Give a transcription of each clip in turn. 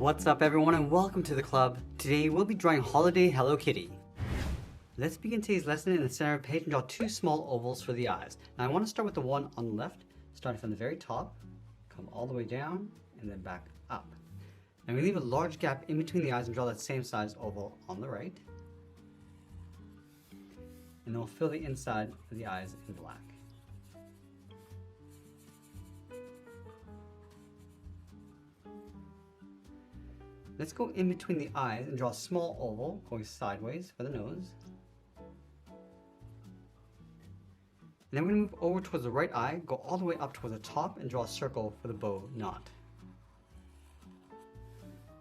What's up everyone and welcome to the club. Today we'll be drawing Holiday Hello Kitty. Let's begin today's lesson in the center of the page and draw two small ovals for the eyes. Now I want to start with the one on the left, starting from the very top, come all the way down and then back up. Now we leave a large gap in between the eyes and draw that same size oval on the right. And then we'll fill the inside of the eyes in black. Let's go in between the eyes and draw a small oval going sideways for the nose. And then we're going to move over towards the right eye, go all the way up towards the top and draw a circle for the bow knot.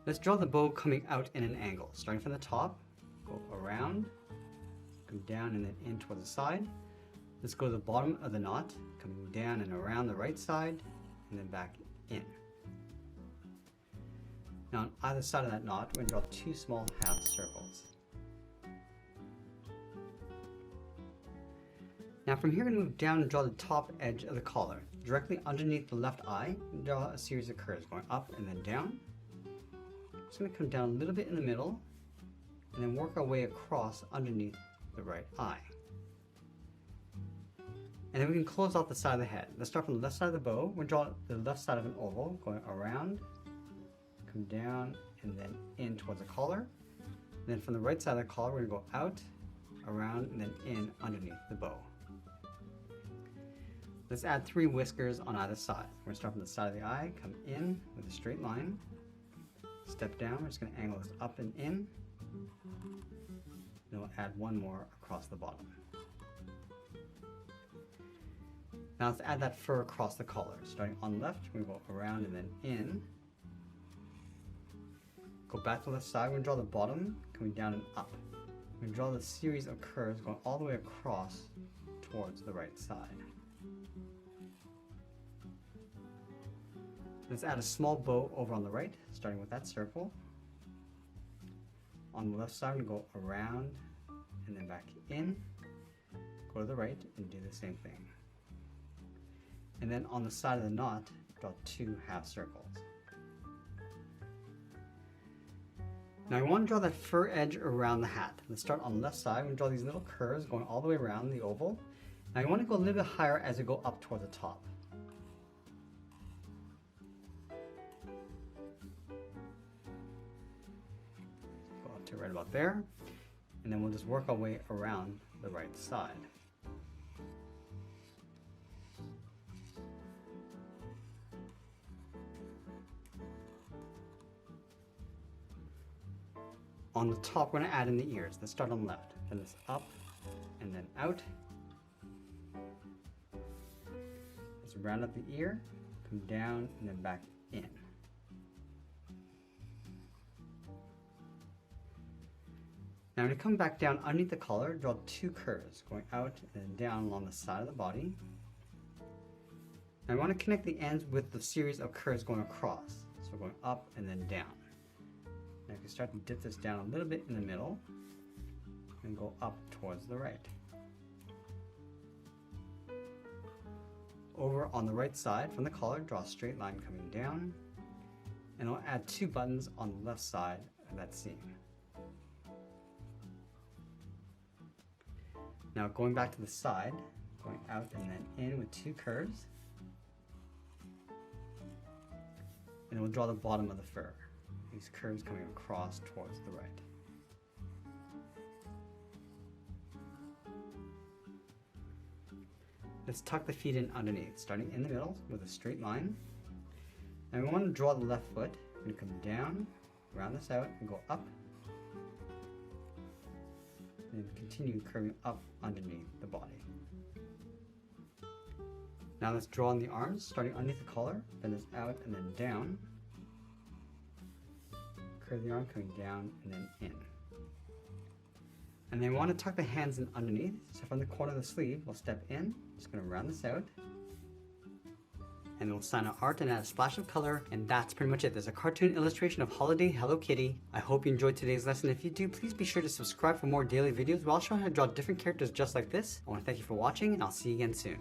Let's draw the bow coming out in an angle. Starting from the top, go around, come down and then in towards the side. Let's go to the bottom of the knot, coming down and around the right side and then back in. Now on either side of that knot, we're going to draw two small half circles. Now from here, we're going to move down and draw the top edge of the collar. Directly underneath the left eye, draw a series of curves going up and then down. Just going to come down a little bit in the middle and then work our way across underneath the right eye. And then we can close off the side of the head. Let's start from the left side of the bow. We'll draw the left side of an oval going around, come down and then in towards the collar. And then from the right side of the collar, we're going to go out, around, and then in underneath the bow. Let's add 3 whiskers on either side. We're going to start from the side of the eye, come in with a straight line, step down. We're just going to angle this up and in. Then we'll add one more across the bottom. Now let's add that fur across the collar. Starting on the left, we go around and then in. Go back to the left side, we're going to draw the bottom, coming down and up. We're going to draw the series of curves going all the way across towards the right side. Let's add a small bow over on the right, starting with that circle. On the left side, we're going to go around and then back in. Go to the right and do the same thing. And then on the side of the knot, draw 2 half circles. Now I want to draw that fur edge around the hat. Let's start on the left side. We're going to draw these little curves going all the way around the oval. Now you want to go a little bit higher as we go up toward the top. Go up to right about there. And then we'll just work our way around the right side. On the top, we're going to add in the ears. Let's start on the left. Then it's up and then out. Let's round up the ear, come down and then back in. Now when you come back down underneath the collar, draw 2 curves going out and then down along the side of the body. Now I want to connect the ends with the series of curves going across. So going up and then down. Now you can start to dip this down a little bit in the middle and go up towards the right. Over on the right side from the collar, draw a straight line coming down, and I'll add 2 buttons on the left side of that seam. Now going back to the side, going out and then in with 2 curves, and then we'll draw the bottom of the fur. These curves coming across towards the right. Let's tuck the feet in underneath, starting in the middle with a straight line. And we want to draw the left foot. We're going to come down, round this out, and go up. And continue curving up underneath the body. Now let's draw on the arms, starting underneath the collar, bend this out and then down. Curve the arm coming down and then in. And then we want to tuck the hands in underneath. So from the corner of the sleeve, we'll step in. Just going to round this out. And we'll sign our art and add a splash of color. And that's pretty much it. There's a cartoon illustration of Holiday Hello Kitty. I hope you enjoyed today's lesson. If you do, please be sure to subscribe for more daily videos where I'll show you how to draw different characters just like this. I want to thank you for watching and I'll see you again soon.